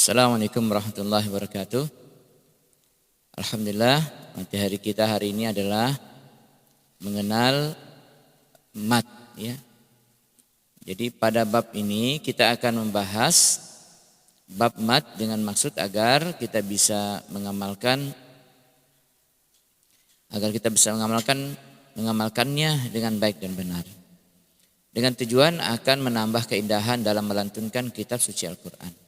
Assalamualaikum warahmatullahi wabarakatuh. Alhamdulillah, materi kita hari ini adalah mengenal mat, ya. Jadi pada bab ini kita akan membahas bab mat dengan maksud agar kita bisa mengamalkannya dengan baik dan benar. Dengan tujuan akan menambah keindahan dalam melantunkan kitab suci Al-Quran.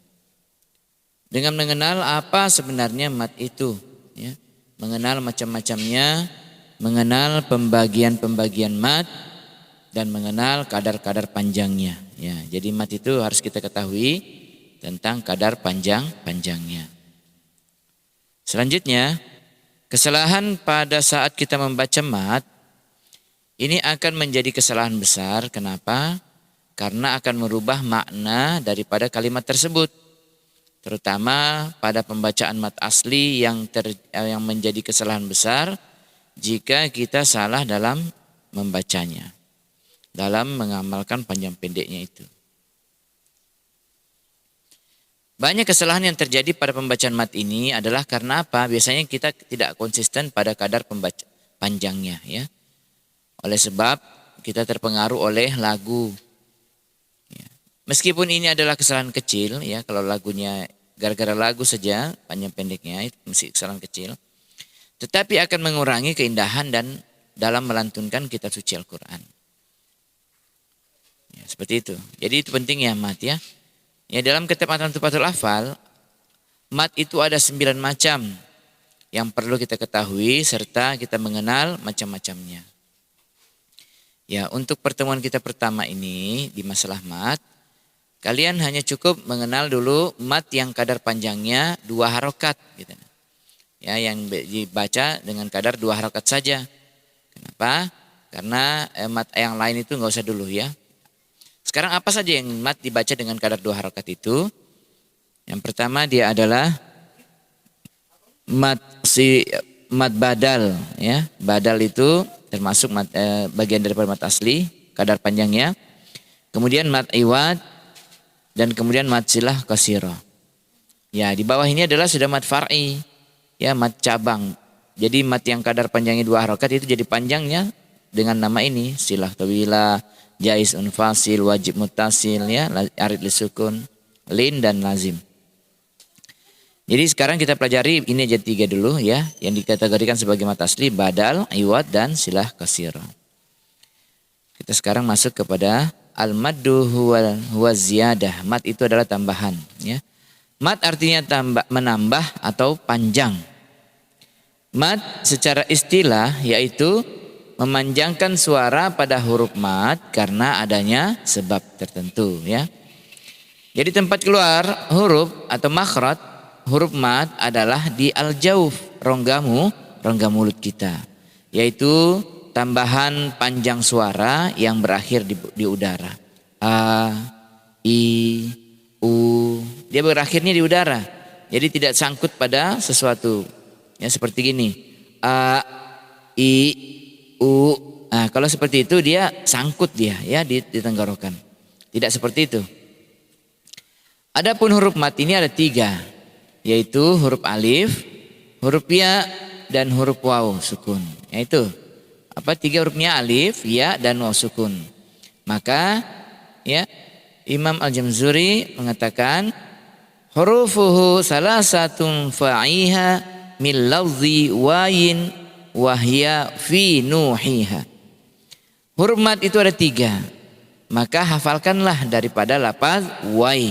Dengan mengenal apa sebenarnya mat itu, ya. Mengenal macam-macamnya, mengenal pembagian-pembagian mat, dan mengenal kadar-kadar panjangnya. Ya, jadi mat itu harus kita ketahui tentang kadar panjangnya. Selanjutnya, kesalahan pada saat kita membaca mat ini akan menjadi kesalahan besar. Kenapa? Karena akan merubah makna daripada kalimat tersebut. Terutama pada pembacaan mat asli yang menjadi kesalahan besar jika kita salah dalam membacanya, dalam mengamalkan panjang pendeknya itu. Banyak kesalahan yang terjadi pada pembacaan mat ini adalah karena apa? Biasanya kita tidak konsisten pada kadar panjangnya, ya. Oleh sebab kita terpengaruh oleh lagu. Ya. Meskipun ini adalah kesalahan kecil, ya, kalau lagunya gara-gara lagu saja panjang pendeknya itu mesti kesalahan kecil, tetapi akan mengurangi keindahan dan dalam melantunkan kitab suci Al-Quran. Ya, seperti itu. Jadi itu penting ya mat, ya. Ya, dalam kitab Tufatul Hafal, mat itu ada 9 macam yang perlu kita ketahui serta kita mengenal macam-macamnya. Ya, untuk pertemuan kita pertama ini di masalah mat, kalian hanya cukup mengenal dulu mat yang kadar panjangnya 2 harokat, gitu. Ya, yang dibaca dengan kadar 2 harokat saja. Kenapa? Karena mat yang lain itu nggak usah dulu, ya. Sekarang apa saja yang mat dibaca dengan kadar 2 harokat itu? Yang pertama dia adalah mat badal, ya. Badal itu termasuk bagian daripada mat asli, kadar panjangnya. Kemudian mat iwad, dan kemudian mat silah qasirah. Ya, di bawah ini adalah sudah mat far'i, ya, mat cabang. Jadi mat yang kadar panjangnya 2 harokat itu jadi panjangnya dengan nama ini, silah tawilah, jaiz unfasil, wajib muttasil, ya, arid lisukun, lin dan lazim. Jadi sekarang kita pelajari ini aja 3 dulu, ya, yang dikategorikan sebagai mat asli, badal, iwad dan silah qasirah. Kita sekarang masuk kepada al-maddu huwa ziyadah. Mat itu adalah tambahan, ya. Mat artinya menambah atau panjang. Mat secara istilah yaitu memanjangkan suara pada huruf mat karena adanya sebab tertentu, ya. Jadi tempat keluar huruf atau makhraj huruf mat adalah di al-jauf, rongga mulut kita, yaitu tambahan panjang suara yang berakhir di udara. A, I, U. Dia berakhirnya di udara. Jadi tidak sangkut pada sesuatu. Ya, seperti gini. A, I, U. Nah, kalau seperti itu dia sangkut dia, ya, di tenggorokan. Tidak seperti itu. Adapun huruf mat ini ada 3. Yaitu huruf alif, huruf ya, dan huruf waw sukun. Yaitu 3 hurufnya alif, ya, dan waw sukun. Maka, ya, Imam Al-Jamzuri mengatakan hurufuhu salasatun fa'iha min lafzi wayin wahya fi nuhiha. Huruf mat itu ada 3. Maka hafalkanlah daripada lafaz wai.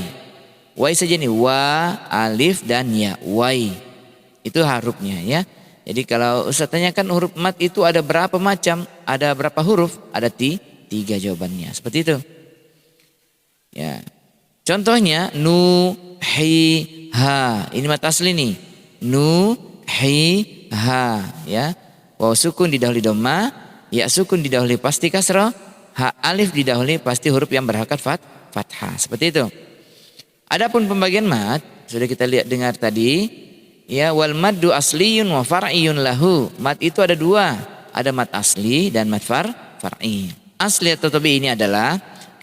Wai saja nih, wa, alif dan ya, wai. Itu hurufnya, ya. Jadi kalau Ustaz tanyakan huruf mat itu ada berapa macam? Ada berapa huruf? Ada 3 jawabannya. Seperti itu. Ya. Contohnya nu, hi, ha. Ini mat asli nih. Nu, hi, ha, ya. Waw sukun didahului dhamma, ya sukun didahului pasti kasrah, ha alif didahului pasti huruf yang berharokat fathah. Seperti itu. Adapun pembagian mat sudah kita lihat dengar tadi. Ya, wal maddu asliyun wa far'iyun lahu. Mat itu ada 2. Ada mat asli dan mat far'i. Asli atau tabi ini adalah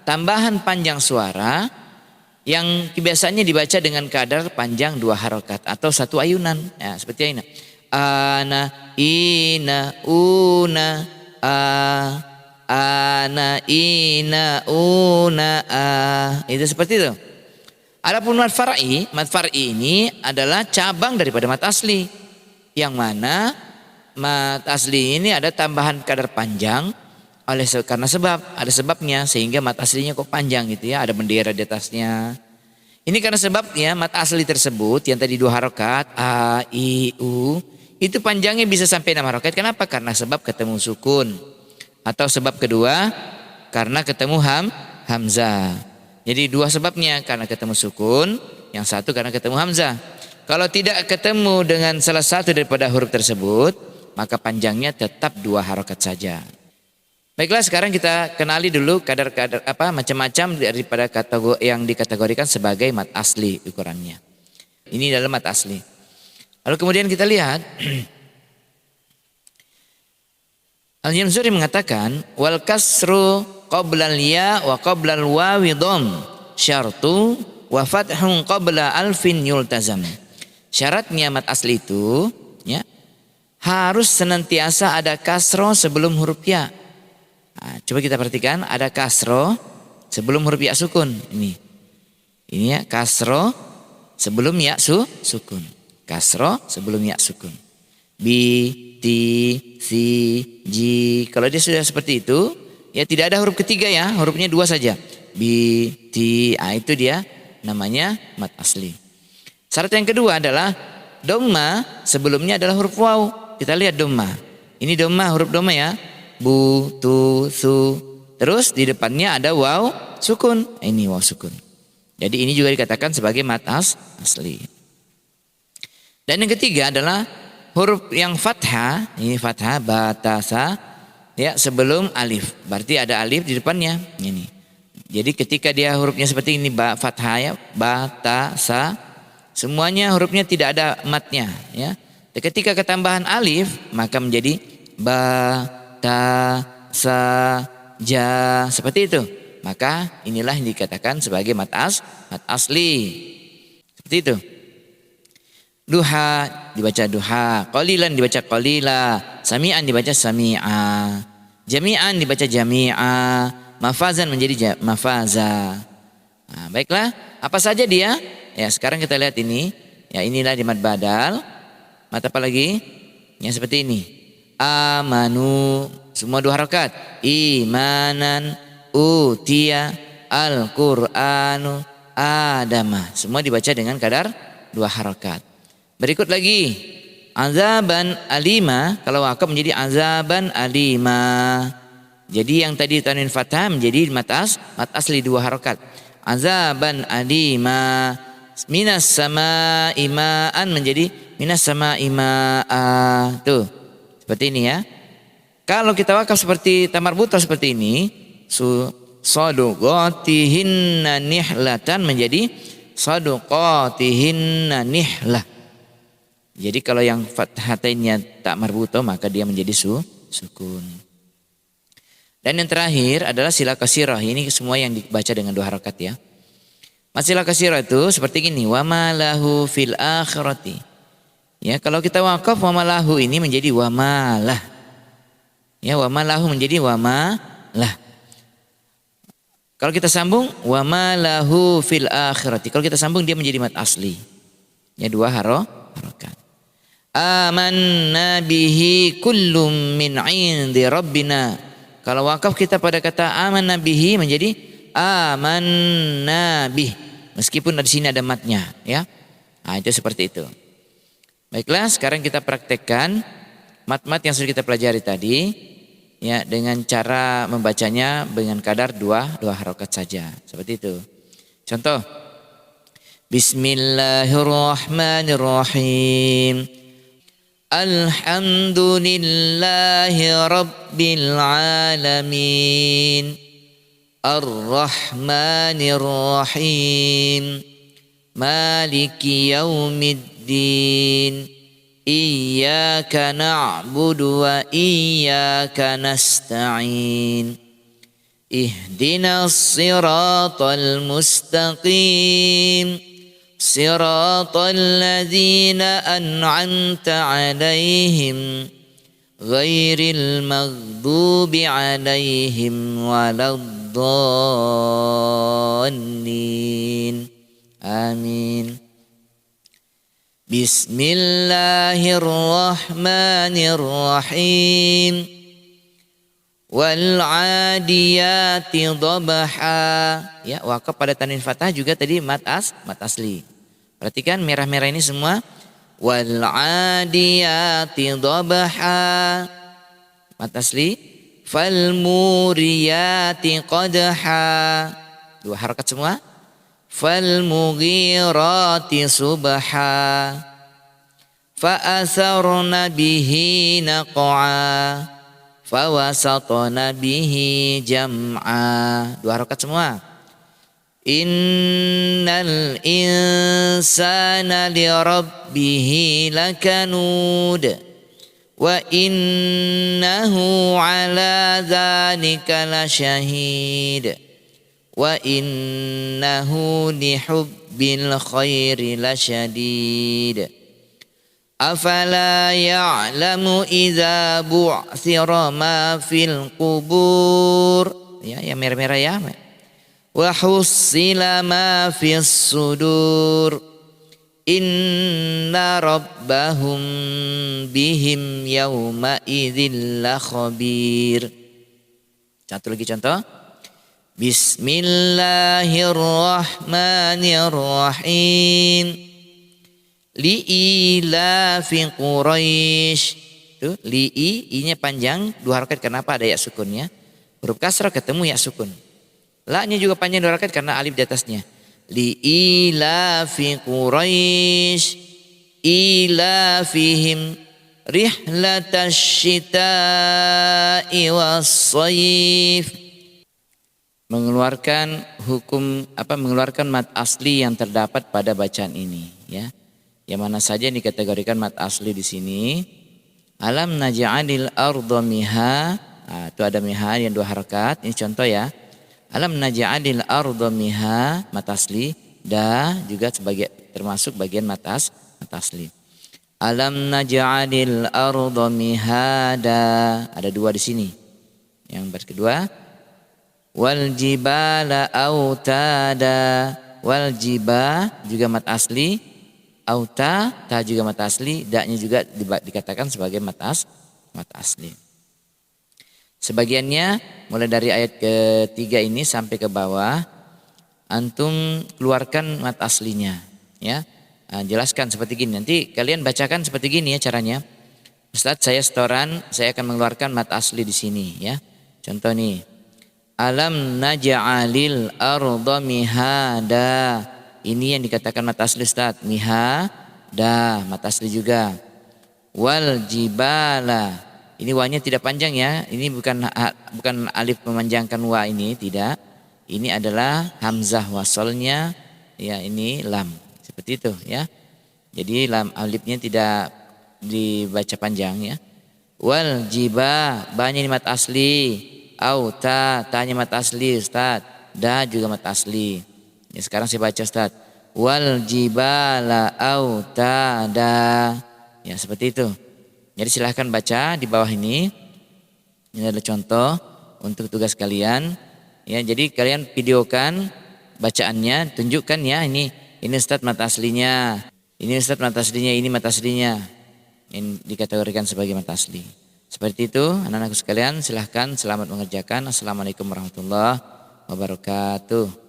tambahan panjang suara yang biasanya dibaca dengan kadar panjang 2 harokat atau 1 ayunan. Ya, seperti ayunan. Ana, ina, una, ana, ina, una, itu seperti itu. Adapun mad far'i ini adalah cabang daripada mad asli. Yang mana mad asli ini ada tambahan kadar panjang karena ada sebabnya, sehingga mad aslinya kok panjang gitu ya, ada bendera di atasnya. Ini karena sebabnya mad asli tersebut yang tadi 2 harokat a, i, u, itu panjangnya bisa sampai 6 harokat. Kenapa? Karena sebab ketemu sukun, atau sebab kedua karena ketemu hamzah. Jadi 2 sebabnya, karena ketemu sukun, yang satu karena ketemu hamzah. Kalau tidak ketemu dengan salah satu daripada huruf tersebut, maka panjangnya tetap 2 harokat saja. Baiklah, sekarang kita kenali dulu kadar-kadar macam-macam daripada kategori yang dikategorikan sebagai mad asli ukurannya. Ini adalah mad asli. Lalu kemudian kita lihat Al-Jamzuri mengatakan wal kasru qabla ya wa qabla wawi dham syartu wa fathun qabla alfin yultazam. Syaratnya mad asli itu ya harus senantiasa ada kasro sebelum huruf ya. Nah, coba kita perhatikan, ada kasro sebelum huruf ya sukun. Ini ya, kasro sebelum ya sukun. Kasro sebelum ya sukun. Bi, ti, si, ji. Kalau dia sudah seperti itu, ya tidak ada huruf ketiga ya, hurufnya 2 saja. Bi, ti, itu dia namanya mad asli. Syarat yang kedua adalah dhamma sebelumnya adalah huruf waw. Kita lihat dhamma. Ini dhamma, huruf dhamma ya. Bu, tu, su. Terus di depannya ada waw sukun. Ini waw sukun. Jadi ini juga dikatakan sebagai mad asli. Dan yang ketiga adalah huruf yang fathah. Ini fathah, batasa. Ya, sebelum alif. Berarti ada alif di depannya. Ini. Jadi ketika dia hurufnya seperti ini, fathah ya, batasa. Semuanya hurufnya tidak ada matnya. Ya. Ketika ketambahan alif, maka menjadi ta, sa, ja, seperti itu. Maka inilah yang dikatakan sebagai mad asli. Seperti itu. Duha dibaca duha, qalilan dibaca qalila, sami'an dibaca sami'a, jami'an dibaca jami'a, mafazan menjadi mafaza. Nah, baiklah, apa saja dia? Ya, sekarang kita lihat ini. Ya, inilah di mad badal. Mad apa lagi? Ya, seperti ini. Amanu, semua 2 harokat. Imanan, utia, al-Qur'anu, adama. Semua dibaca dengan kadar 2 harokat. Berikut lagi. Azaban alima, kalau wakaf menjadi azaban alima. Jadi yang tadi tanwin fathah menjadi mad asli 2 harokat. Azaban alima. Minas sama imaan menjadi minas sama imaa. Tuh. Seperti ini ya. Kalau kita wakaf seperti tamarbuta seperti ini, saduqatihinna nihlatan menjadi saduqatihinna nihlah. Jadi kalau yang fathatain tak marbuta maka dia menjadi sukun. Dan yang terakhir adalah sila kasirah. Ini semua yang dibaca dengan 2 harokat ya. Sila kasirah itu seperti gini, wa ma lahu fil akhirati. Ya, kalau kita wakaf wa ma lahu ini menjadi wa ma lah. Ya, wa ma lahu menjadi wa ma lah. Kalau kita sambung wa ma lahu fil akhirati. Kalau kita sambung dia menjadi mad asli. Ya, 2 harokat. Amanna bihi kullum min 'indi rabbina. Kalau wakaf kita pada kata amanna bihi menjadi amanna bih. Meskipun di sini ada matnya, ya. Nah, itu seperti itu. Baiklah, sekarang kita praktekkan mat-mat yang sudah kita pelajari tadi, ya, dengan cara membacanya dengan kadar 2 harokat saja. Seperti itu. Contoh. Bismillahirrahmanirrahim. Alhamdulillahi rabbil alamin. Ar-Rahmanir-Rahim. Maliki yaumiddin. Iyyaka na'budu wa iyyaka nasta'in. Ihdinas siratal mustaqim. Siratal ladzina an'amta 'alaihim ghairil maghdubi 'alaihim waladdallin. Amin. Bismillahirrahmanirrahim. Wal 'adiyati dhabha. Ya, wakaf pada tanwin fathah juga tadi mat asli. Perhatikan merah-merah ini semua. Wal 'adiyati dhabha. Mat asli. Fal muriyati qadha. Dua harakat semua. Fal mughirati subha. Fa asarna bihi naq'a. Fa wasatna bihi jam'a. Dua harakat semua. Innal insana li rabbihi lakanud. Wa innahu ala dzalika lasyahid. Wa innahu li hubbil khairi lasyadid. Afala ya'lamu idza bu'thira ma fil qubur. Ya, yang merah-merah ya. Wa hussila ma fis sudur. Inna rabbahum bihim yawma idzil khabir. Satu lagi contoh. Bismillahirrahmanirrahim. Li'ilafi Quraisy. Tuh, li'i, i-nya panjang, dua harakat kenapa ada ya sukunnya? Huruf kasrah ketemu ya sukun. La-nya juga panjang dua harakat karena alif di atasnya. Li'ilafi Quraisy ilafihim rihlatash syita'i was-shayf. Mengeluarkan mengeluarkan mat asli yang terdapat pada bacaan ini, ya. Yang mana saja yang dikategorikan mat asli di sini. Alam naj'alil arda miha. Nah, itu ada miha yang dua harakat. Ini contoh ya. Alam naj'alil arda miha mat asli. Da juga sebagai termasuk bagian mat asli. Alam naj'alil arda mihada. Ada dua di sini. Yang baris kedua. Wal jibala autada. Wal jiba juga mat asli. Auta, ta juga mat asli, da-nya juga dikatakan sebagai mat asli. Sebagiannya mulai dari ayat ketiga ini sampai ke bawah, antum keluarkan mat aslinya, ya. Nah, jelaskan seperti gini. Nanti kalian bacakan seperti gini ya caranya. Ustadz, saya setoran, saya akan mengeluarkan mat asli di sini, ya. Contoh nih, alam naj'alil arda mihada. Ini yang dikatakan mat asli Ustaz. Miha, da, mat asli juga. Wal jibala. Ini wa-nya tidak panjang ya. Ini bukan alif memanjangkan wa ini, tidak. Ini adalah hamzah wasolnya. Ya, ini lam. Seperti itu ya. Jadi lam alifnya tidak dibaca panjang ya. Wal jiba, ba-nya ini mat asli. Au ta, ta-nya mat asli Ustaz. Da juga mat asli. Ya, sekarang saya baca Ustaz. Wal jibala autada. Ya, seperti itu. Jadi silahkan baca di bawah ini. Ini adalah contoh untuk tugas kalian. Ya, jadi kalian videokan bacaannya, tunjukkan ya ini Ustaz mat aslinya. Ini Ustaz mat aslinya, ini mat aslinya. Ini dikategorikan sebagai mat asli. Seperti itu, anak-anakku sekalian, silahkan selamat mengerjakan. Assalamualaikum warahmatullahi wabarakatuh.